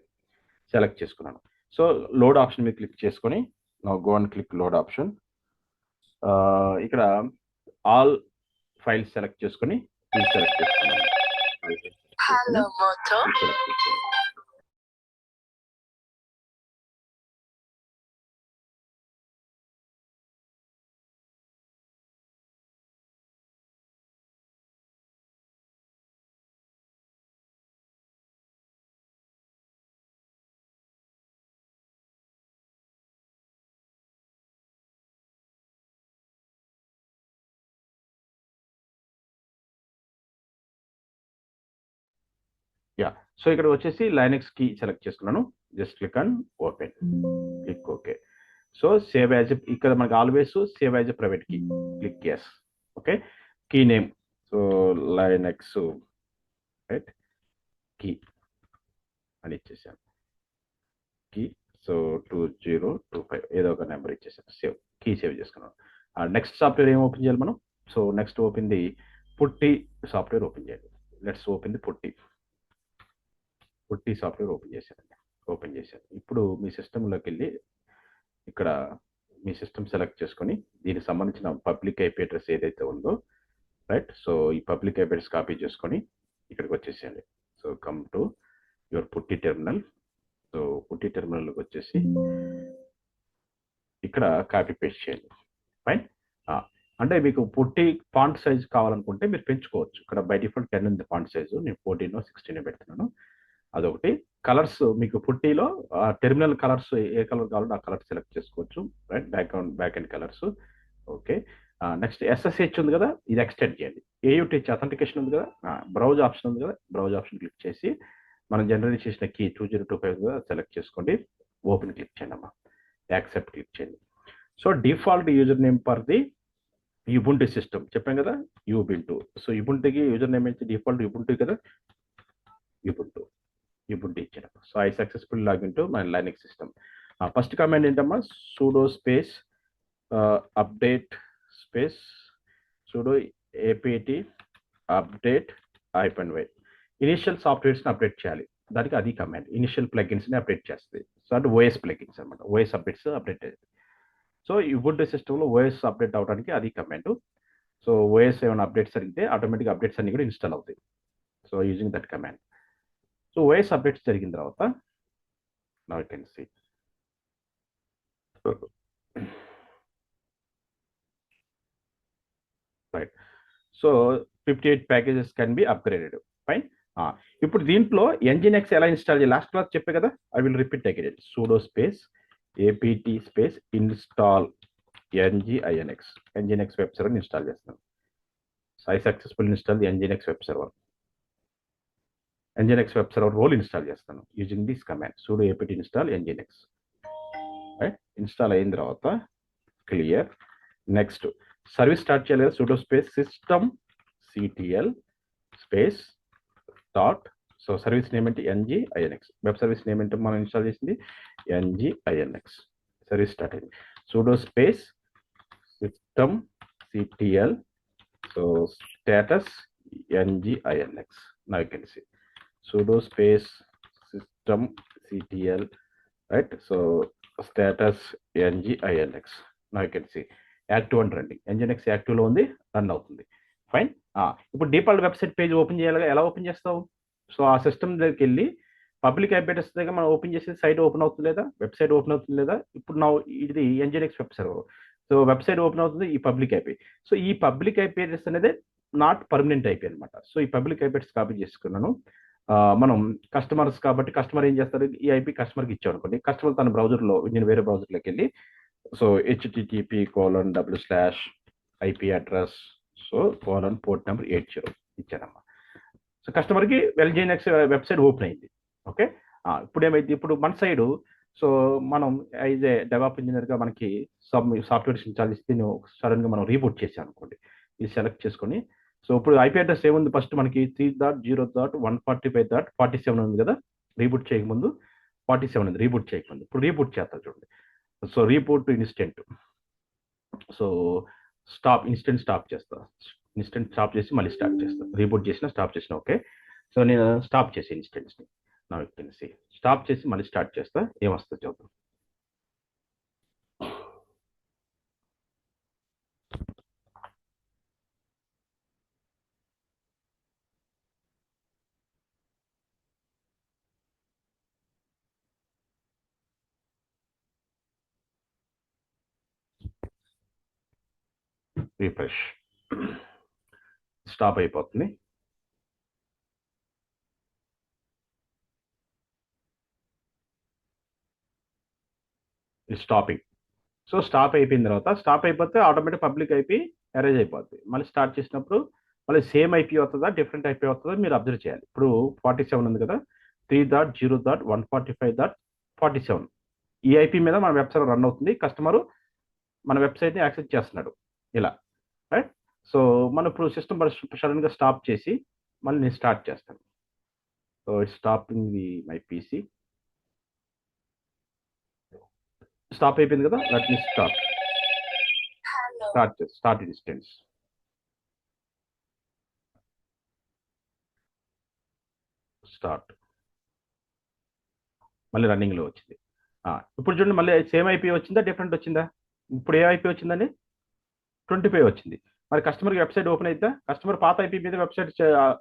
సెలెక్ట్ చేసుకున్నాను. సో లోడ్ ఆప్షన్ మీద క్లిక్ చేసుకొని go and click load option. ఇక్కడ ఆల్ ఫైల్స్ సెలెక్ట్ చేసుకొని సెలెక్ట్ చేసుకున్నాను. యా. సో ఇక్కడ వచ్చేసి లైనెక్స్ కీ సెలెక్ట్ చేసుకున్నాను. Just click on open, click okay. So save as ఇక్కడ మనకి always save as private key, click yes, okay. Key name so Linux, right, key అని ఇచ్చేసాను. Key so 2025 ఏదో ఒక నెంబర్ ఇచ్చేసాను. కీ సేవ్ చేసుకున్నాను. Next software ఏం ఓపెన్ చేయాలి మనం? So next open the PuTTY software open చేయాలి. Let's open the PuTTY software open చేశాను. ఇప్పుడు మీ సిస్టంలోకి వెళ్ళి ఇక్కడ మీ సిస్టమ్ సెలెక్ట్ చేసుకొని దీనికి సంబంధించిన పబ్లిక్ ఐపీ అడ్రస్ ఏదైతే ఉందో, రైట్. సో ఈ పబ్లిక్ ఐపీ అడ్రస్ కాపీ చేసుకొని ఇక్కడికి వచ్చేసేయండి. సో కమ్ టు యువర్ పుట్టి టెర్మినల్. సో పుట్టి టెర్మినల్కి వచ్చేసి ఇక్కడ కాపీ పేస్ట్ చేయండి. ఫైన్. అంటే మీకు పుట్టి ఫాంట్ సైజ్ కావాలనుకుంటే మీరు పెంచుకోవచ్చు. ఇక్కడ బై డిఫాల్ట్ 10 ఉంది ఫాంట్ సైజు. నేను 14 16 పెడుతున్నాను. అదొకటి. కలర్స్ మీకు పుట్టిలో టెర్మినల్ కలర్స్ ఏ కలర్ కావాలంటే ఆ కలర్ సెలెక్ట్ చేసుకోవచ్చు. Right, back end colours. Okay. Next SSH ఉంది కదా, ఇది ఎక్స్టెండ్ చేయండి. AUTH అథెంటికేషన్ ఉంది కదా, బ్రౌజ్ ఆప్షన్ ఉంది కదా, బ్రౌజ్ ఆప్షన్ క్లిక్ చేసి మనం జనరేట్ చేసిన కీ 2025 సెలెక్ట్ చేసుకోండి. ఓపెన్ క్లిక్ చేయండి అమ్మా. యాక్సెప్ట్ క్లిక్ చేయండి. So default user name for the Ubuntu system చెప్పాం కదా, యుబుంటు. సో యుబుంటుకి యూజర్ నేమ్ ఏంటి? డిఫాల్ట్ యుబుంటు కదా, యుబుంటు ఇచ్చాను. So I successful login to my Linux system. First command ఏంటమ్మా? sudo space update space sudo apt update -y. Initial సాఫ్ట్వేర్స్ని update చేయాలి, దానికి అది కమాండ్. ఇనిషియల్ ప్లగిన్స్ని అప్డేట్ చేస్తుంది. సో అంటే ఓఎస్ ప్లగిన్స్ అనమాట, ఓఎస్ అప్డేట్స్ అప్డేట్ అయ్యింది. సో యుబుంటు సిస్టంలో ఓఎస్ అప్డేట్ అవడానికి అది కమాండ్. సో ఓఎస్ ఏమైనా అప్డేట్స్ జరిగితే ఆటోమేటిక్ అప్డేట్స్ అన్ని కూడా ఇన్స్టాల్ అవుతాయి. So using that command. So OS updates జరిగిన తర్వాత now you can see right. So 58 packages can be upgraded. Fine. ఇప్పుడు దీంట్లో nginx ఎలా ఇన్స్టాల్ చేయాలి? లాస్ట్ క్లాస్ చెప్పే కదా, I will repeat again. sudo space apt space install nginx web server install చేస్తాను. So I successful install the nginx web server. nginx web server role install చేస్తాను using this command sudo apt install nginx. Right, install అయిన తర్వాత clear. Next service start చేయాలి కదా, sudo space system ctl space dot. So service name ఏంటి? nginx. Web service name ఏంటి మనం install చేసింది? nginx. Service start అయింది. sudo space system ctl so status nginx. Now you can see sudo space system ctl right. So status nginx. Now you can see active and running. nginx యాక్టివ్లో ఉంది, run అవుతుంది. Fine. ఇప్పుడు default website page open చేయాలి, ఎలా open చేస్తావు? So ఆ system దగ్గరికి వెళ్ళి పబ్లిక్ ఐపీ అడ్రస్ దగ్గర మనం ఓపెన్ చేసి సైట్ ఓపెన్ అవుతుంది లేదా, వెబ్సైట్ ఓపెన్ అవుతుంది లేదా? ఇప్పుడు నా ఇది nginx web server. So website open అవుతుంది ఈ పబ్లిక్ ఐపీ. సో ఈ పబ్లిక్ ఐపీ అడ్రస్ అనేది నాట్ పర్మనెంట్ ఐపీ అనమాట. సో ఈ పబ్లిక్ ఐపీ అడ్రస్ కాపీ చేసుకున్నాను. మనం కస్టమర్స్ కాబట్టి కస్టమర్ ఏం చేస్తారు? ఈ ఐపీ కస్టమర్కి ఇచ్చాం అనుకోండి, కస్టమర్ తన బ్రౌజర్లో, నేను వేరే బ్రౌజర్లోకి వెళ్ళి so http:/IP address so port number 80 ఇచ్చానమ్మా. సో కస్టమర్కి nginx వెబ్సైట్ ఓపెన్ అయింది. ఓకే. ఇప్పుడు ఏమైంది? ఇప్పుడు మన సైడు సో మనం యాజ్ ఏ డెవలప్ ఇంజనీర్గా మనకి సాఫ్ట్వేర్స్ ఇన్స్టాల్ చేస్తే సడన్గా మనం రీబూట్ చేసాం అనుకోండి, ఇది సెలెక్ట్ చేసుకొని. సో ఇప్పుడు ఐపీ అడ్రస్ ఏముంది? ఫస్ట్ మనకి 3.0.145.47 ఉంది కదా, రీబూట్ చేయకముందు 47 ఉంది, రీబూట్ చేయకముందు. ఇప్పుడు రీబూట్ చేస్తారు చూడండి. So reboot instant. So instant stop చేస్తా, ఇన్స్టెంట్ స్టాప్ చేసి మళ్ళీ స్టార్ట్ చేస్తా. రీబూట్ చేసిన, స్టాప్ చేసిన. ఓకే. సో నేను స్టాప్ చేసి ఇన్స్టెంట్స్ని నా వ్యక్తిని స్టాప్ చేసి మళ్ళీ స్టార్ట్ చేస్తా, ఏమొస్తుందో చూద్దాం. రిఫ్రెష్. స్టాప్ అయిపోతుంది. స్టాపింగ్. సో స్టాప్ అయిపోయిన తర్వాత, స్టాప్ అయిపోతే ఆటోమేటిక్ పబ్లిక్ ఐపీ అరేంజ్ అయిపోద్ది. మళ్ళీ స్టార్ట్ చేసినప్పుడు మళ్ళీ సేమ్ ఐపీ వస్తుందా, డిఫరెంట్ ఐపీ వస్తుందా మీరు అబ్జర్వ్ చేయాలి. ఇప్పుడు 47 ఉంది కదా, 3.0.145.47 ఈ ఐపీ మీద మన వెబ్సైట్ రన్ అవుతుంది. కస్టమరు మన వెబ్సైట్ని యాక్సెస్ చేస్తున్నాడు ఇలా. రైట్. సో మనం ఇప్పుడు సిస్టమ్ సడన్గా స్టాప్ చేసి మళ్ళీ నేను స్టార్ట్ చేస్తాను. So it's stopping the my PC. Stop అయిపోయింది కదా, let me start instance. Start. మళ్ళీ రన్నింగ్లో వచ్చింది. ఇప్పుడు చూడండి, మళ్ళీ సేమ్ ఐపీ వచ్చిందా, డిఫరెంట్ వచ్చిందా? ఇప్పుడు ఏ ఐపీ వచ్చిందని 25 వచ్చింది. మరి కస్టమర్కి వెబ్సైట్ ఓపెన్ అవుతా, కస్టమర్ పాత ఐపీ మీద వెబ్సైట్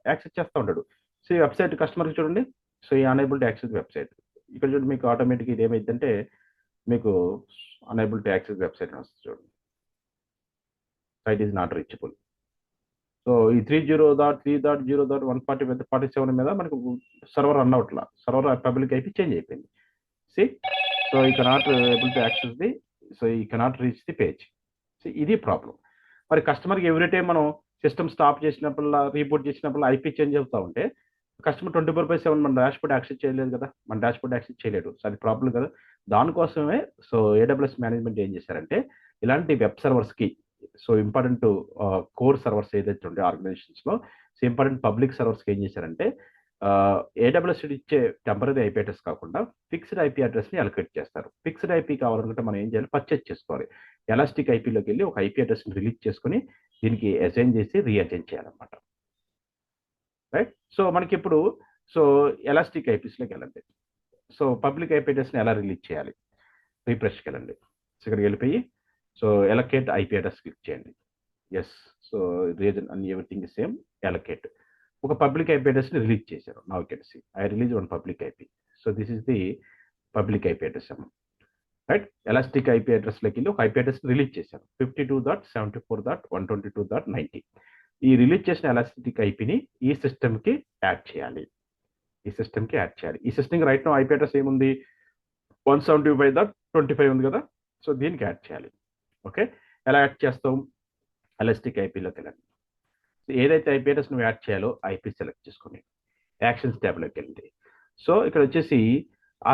యాక్సెస్ చేస్తూ ఉంటాడు. సో ఈ వెబ్సైట్ కస్టమర్కి చూడండి, సో ఈ అనేబుల్ టు యాక్సెస్ వెబ్సైట్. ఇక్కడ చూడండి మీకు ఆటోమేటిక్ ఇది ఏమైందంటే మీకు unable to access వెబ్సైట్ అని వస్తుంది చూడండి. Site is not reachable. So ఈ 30.3.0.140.47 మీద మనకు సర్వర్ రన్ అవట్లా, సర్వర్ పబ్లిక్ ఐపీ చేంజ్ అయిపోయింది. See so we cannot able to access the, so we cannot reach the page. ఇది ప్రాబ్లం. మరి కస్టమర్కి ఎవ్రీ టైం మనం సిస్టమ్ స్టాప్ చేసినప్పుడల్లా, రీబూట్ చేసినప్పుడు ఐపీ చేంజ్ అవుతూ ఉంటే కస్టమర్ 24/7 మన డాష్బోర్డ్ యాక్సెస్ చేయలేదు కదా, మన డాష్బోర్డ్ యాక్సెస్ చేయలేడు. సో అది ప్రాబ్లం కదా. దానికోసమే సో ఏడబ్ల్యూఎస్ మేనేజ్మెంట్ ఏం చేశారంటే ఇలాంటి వెబ్ సర్వర్స్కి, సో ఇంపార్టెంట్ కోర్ సర్వర్స్ ఏదైతే ఉండే ఆర్గనైజేషన్స్లో, సో ఇంపార్టెంట్ పబ్లిక్ సర్వర్స్కి ఏం చేశారంటే ఏడబ్ల్యూఎస్ ఇచ్చే టెంపరీ ఐపీ అడ్రస్ కాకుండా ఫిక్స్డ్ ఐపీ అడ్రస్ని అలొకేట్ చేస్తారు. ఫిక్స్డ్ ఐపీ కావాలనుకుంటే మనం ఏం చేయాలి, పర్చేజ్ చేసుకోవాలి. ఎలాస్టిక్ ఐపీలోకి వెళ్ళి ఒక ఐపీ అడ్రస్ని రిలీజ్ చేసుకుని దీనికి అసైన్ చేసి రీఅసైన్ చేయాలన్నమాట. రైట్. సో మనకి ఇప్పుడు సో ఎలాస్టిక్ ఐపీస్లోకి వెళ్ళండి. సో పబ్లిక్ ఐపీ అడ్రస్ని ఎలా రిలీజ్ చేయాలి, రీఫ్రెష్కి వెళ్ళండి. సో ఇక్కడికి వెళ్ళిపోయి so allocate IP address click చేయండి. Yes. So region and everything is same. Allocate ఒక పబ్లిక్ ఐపీ అడ్రస్ని రిలీజ్ చేశారు. Now you can see I release one public IP. So this is the public IP address అమ్మ. Right. Elastic IP అడ్రస్లోకి వెళ్ళి ఒక IP address release చేశారు, 52.74.122.90. ఈ release చేసిన ఎలాస్టిక్ ఐపీని ఈ సిస్టమ్కి యాడ్ చేయాలి. ఈ సిస్టమ్కి రైట్ నో ఐపీ అడ్రస్ ఏముంది, 175.25 ఉంది కదా. సో దీనికి యాడ్ చేయాలి. ఓకే. ఎలా యాడ్ చేస్తాం, ఎలాస్టిక్ ఐపీలోకి వెళ్ళండి. ఏదైతే ఐపీ అడ్రస్ నువ్వు యాడ్ చేయాలో ఐపీ సెలెక్ట్ చేసుకుని యాక్షన్స్ ట్యాబ్లోకి వెళ్ళండి. సో ఇక్కడ వచ్చేసి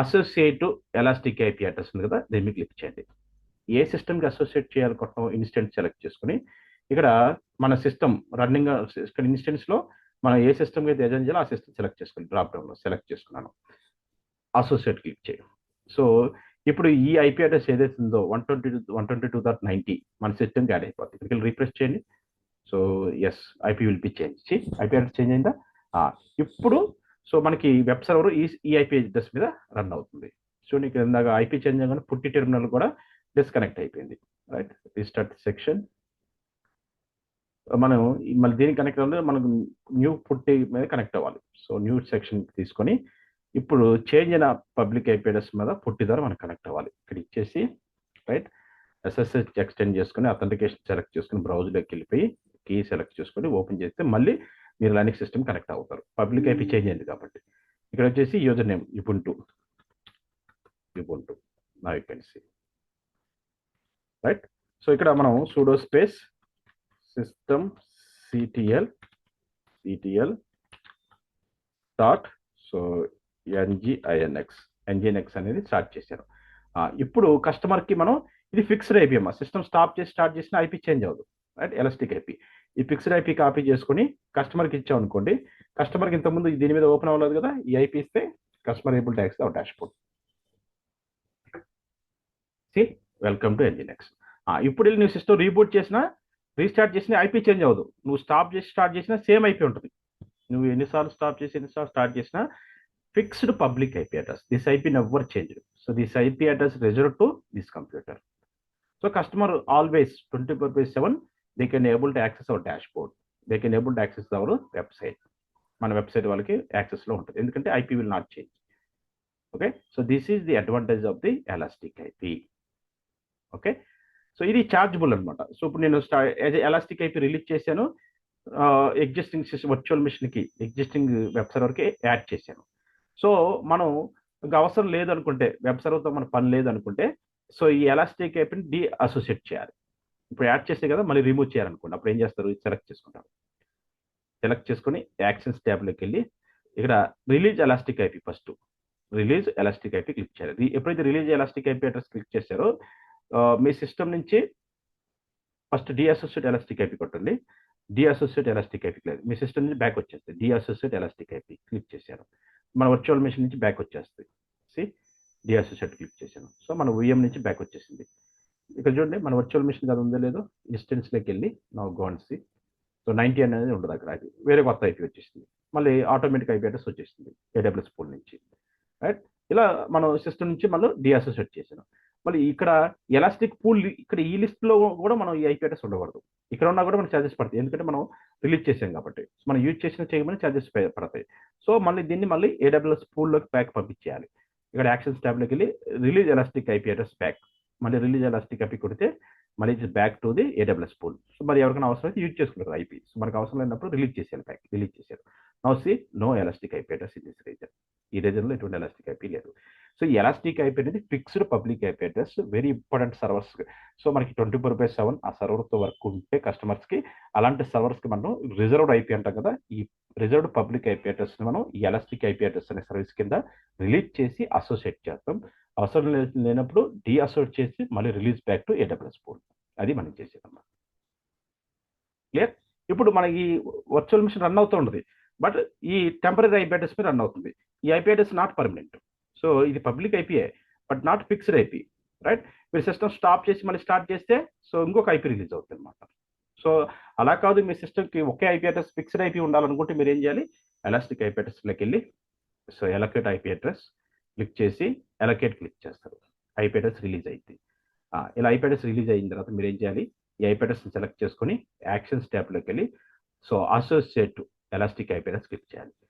అసోసియేట్ ఎలాస్టిక్ ఐపీ అడ్రస్ ఉంది కదా, దీన్ని క్లిక్ చేయండి. ఏ సిస్టమ్కి అసోసియేట్ చేయాలనుకుంటున్నాం ఇన్స్టెన్స్ సెలెక్ట్ చేసుకుని ఇక్కడ మన సిస్టమ్ రన్నింగ్, ఇక్కడ ఇన్స్టెన్స్లో మనం ఏ సిస్టమ్కి అయితే అజైన్ చేయాలో ఆ సిస్టమ్ సెలెక్ట్ చేసుకోండి. డ్రాప్ డౌన్లో సెలెక్ట్ చేసుకున్నాను, అసోసియేట్ క్లిక్ చేయండి. సో ఇప్పుడు ఈ ఐపీ అడ్రస్ ఏదైతే ఉందో 122.90 మన సిస్టమ్కి యాడ్ అయిపోతుంది. ఇక్కడికి రీఫ్రెష్ చేయండి. So yes, IP will be change. IP address change అయిందా. ఇప్పుడు సో మనకి వెబ్ సర్వర్ ఈ ఐపీ అడ్రస్ మీద రన్ అవుతుంది. సో నీకు ఇందాక ఐపీ చేంజ్ అవ్వగానే పుట్టి టెర్మినల్ కూడా డిస్కనెక్ట్ అయిపోయింది. రైట్. Restart section. మనం మళ్ళీ దీనికి కనెక్ట్ అవ్వాలి, మనకు న్యూ పుట్టి మీద కనెక్ట్ అవ్వాలి. సో న్యూ సెక్షన్ తీసుకొని ఇప్పుడు చేంజ్ అయిన పబ్లిక్ ఐపీ అడ్రస్ మీద పుట్టి ద్వారా మనం కనెక్ట్ అవ్వాలి. ఇక్కడ ఇచ్చేసి రైట్ ఎస్ఎస్హెచ్ ఎక్స్టెండ్ చేసుకుని అథెంటికేషన్ సెలెక్ట్ చేసుకుని బ్రౌజర్లోకి వెళ్ళిపోయి కీ సెలెక్ట్ చేసుకొని ఓపెన్ చేస్తే మళ్ళీ మీరు లైనక్స్ సిస్టమ్ కనెక్ట్ అవుతారు. పబ్లిక్ ఐపీ చేంజ్ అయింది కాబట్టి. ఇక్కడ వచ్చేసి user name Ubuntu. Now you can see. Right. So ఇక్కడ మనం sudo space system ctl dot so nginx అనేది స్టార్ట్ చేశారు. ఇప్పుడు కస్టమర్కి మనం ఇది ఫిక్స్డ్ ఐపీ అమ్మా, సిస్టమ్ స్టార్ట్ చేసిన ఐపీ చేంజ్ అవ్వదు. రైట్. ఎలాస్టిక్ ఐపీ ఈ ఫిక్స్డ్ ఐపీ కాపీ చేసుకుని కస్టమర్కి ఇచ్చాం అనుకోండి, కస్టమర్కి ఇంతకుముందు దీని మీద ఓపెన్ అవ్వలేదు కదా, ఈ ఐపీ ఇస్తే customer able to access our dashboard. See welcome to nginx. ఇప్పుడు వెళ్ళి నువ్వు సిస్టమ్ రీబూట్ చేసినా రీస్టార్ట్ చేసినా ఐపీ చేంజ్ అవ్వదు. నువ్వు స్టార్ట్ చేసినా సేమ్ ఐపీ ఉంటుంది. నువ్వు ఎన్నిసార్లు స్టార్ట్ చేసినా fixed public IP address. This IP never change. So this IP address reserved to this computer. So customer always 24/7 they can able to access our dashboard. They can able to access our website. మన website వాళ్ళకి యాక్సెస్లో ఉంటుంది, ఎందుకంటే IP will not change. Okay. So this is the advantage of the elastic IP. Okay. So ఇది chargeable అనమాట. So ఇప్పుడు నేను elastic IP release చేశాను, existing system virtual మిషన్కి ఎగ్జిస్టింగ్ వెబ్ సర్వర్కి యాడ్ చేశాను. సో మనం ఇంకా అవసరం లేదనుకుంటే, వెబ్ సర్వర్తో మన పని లేదనుకుంటే, సో ఈ ఎలాస్టిక్ ఐపీని అసోసియేట్ చేయాలి. ఇప్పుడు యాడ్ చేస్తే కదా మళ్ళీ రిమూవ్ చేయాలనుకోండి, అప్పుడు ఏం చేస్తారు, సెలెక్ట్ చేసుకుంటారు. సెలెక్ట్ చేసుకొని యాక్షన్స్ ట్యాబ్లోకి వెళ్ళి ఇక్కడ release elastic IP, first release elastic IP click చేయాలి. ఎప్పుడైతే release elastic IP address click చేశారో మీ సిస్టమ్ నుంచి ఫస్ట్ డిఅసోసియేట్ ఎలాస్టిక్ ఐపీ కొట్టండి. డిఅసోసియేట్ ఎలాస్టిక్ ఐపీ లేదు, మీ సిస్టమ్ నుంచి బ్యాక్ వచ్చేస్తుంది. డిఅసోసియేట్ ఎలాస్టిక్ ఐపీ క్లిక్ చేశారు, మన వర్చువల్ మెషిన్ నుంచి బ్యాక్ వచ్చేస్తుంది. డిఅసోసియేట్ క్లిక్ చేశాను. సో మన VM నుంచి బ్యాక్ వచ్చేసింది. ఇక్కడ చూడండి మన వర్చువల్ మిషన్ కదా ఉందో లేదో, ఇన్స్టెన్స్లోకి వెళ్ళి నా గోన్సి. సో 90 అనేది ఉండదు అక్కడ, అది వేరే కొత్త ఐపీ వచ్చేసింది. మళ్ళీ ఆటోమేటిక్ ఐపీ అడ్రస్ వచ్చేసింది AWS పూల్ నుంచి. రైట్. ఇలా మనం సిస్టమ్ నుంచి మళ్ళీ డిఅసోసియేట్ చేసాను. మళ్ళీ ఇక్కడ ఎలాస్టిక్ పూల్ ఇక్కడ ఈ లిస్ట్లో కూడా మనం ఈ ఐపీ అడ్రస్ ఉండకూడదు. ఇక్కడ ఉన్నా కూడా మనకు ఛార్జెస్ పడతాయి, ఎందుకంటే మనం రిలీజ్ చేసాం కాబట్టి. మనం యూజ్ చేయమని ఛార్జెస్ పడతాయి. సో మళ్ళీ దీన్ని AWS పూల్లోకి బ్యాక్ పంపించేయాలి. ఇక్కడ యాక్షన్స్ ట్యాబ్లోకి వెళ్ళి release elastic IP address back, మళ్ళీ రిలీజ్ ఎలాస్టిక్ ఐపీ కొడితే మళ్ళీ it's back to the AWS pool. So మరి ఎవరికైనా అవసరం అయితే యూజ్ చేసుకుంటారు ఐపీ. సో మనకు అవసరం లేనప్పుడు రిలీజ్ చేసేయాలి, బ్యాక్ రిలీజ్ చేశారు. Now see no elastic IP address in this region. ఈ రీజన్లో ఎటువంటి ఎలాస్టిక్ ఐపీ లేదు. సో ఈ ఎలాస్టిక్ ఐపీ అనేది fixed public IP address, very important servers. So మనకి 24/7 ఆ సర్వర్తో వర్క్ ఉంటే కస్టమర్స్కి, అలాంటి సర్వర్స్కి మనం రిజర్వ్డ్ ఐపీ అంటాం కదా, ఈ రిజర్వ్డ్ పబ్లిక్ ఐపీ అడ్రస్ని మనం ఈ ఎలాస్టిక్ ఐపీ అడ్రస్ అనే సర్వీస్ కింద రిలీజ్ చేసి అసోసియేట్ చేస్తాం. అవసరం లేనప్పుడు డీఅసోసియేట్ చేసి మళ్ళీ release back to AWS pool. అది మనం చేసేదన్నమాట. క్లియర్? ఇప్పుడు మనకి వర్చువల్ మిషన్ రన్ అవుతూ ఉంటుంది, బట్ ఈ టెంపరీ ఐపీ అడ్రస్ మీద రన్ అవుతుంది. ఈ IP address not permanent. So ఇది public IP but not fixed IP, right? మీరు సిస్టమ్ స్టాప్ చేసి మళ్ళీ స్టార్ట్ చేస్తే సో ఇంకొక ఐపీ రిలీజ్ అవుతుంది అనమాట. సో అలా కాదు, మీ సిస్టమ్కి ఒకే ఐపీ అడ్రస్ ఫిక్స్డ్ ఐపీ ఉండాలనుకుంటే మీరు ఏం చేయాలి, ఎలాస్టిక్ ఐపీ అడ్రస్లోకి వెళ్ళి so allocate IP address click చేసి ఎలకేట్ క్లిక్ చేస్తారు, ఐపీ అడ్రస్ రిలీజ్ అయింది. ఇలా ఐపీ అడ్రస్ రిలీజ్ అయిన తర్వాత మీరు ఏం చేయాలి, ఈ ఐపీ అడ్రస్ని సెలెక్ట్ చేసుకొని యాక్షన్స్ ట్యాబ్లోకి వెళ్ళి so associate elastic IP address click చేయాలి.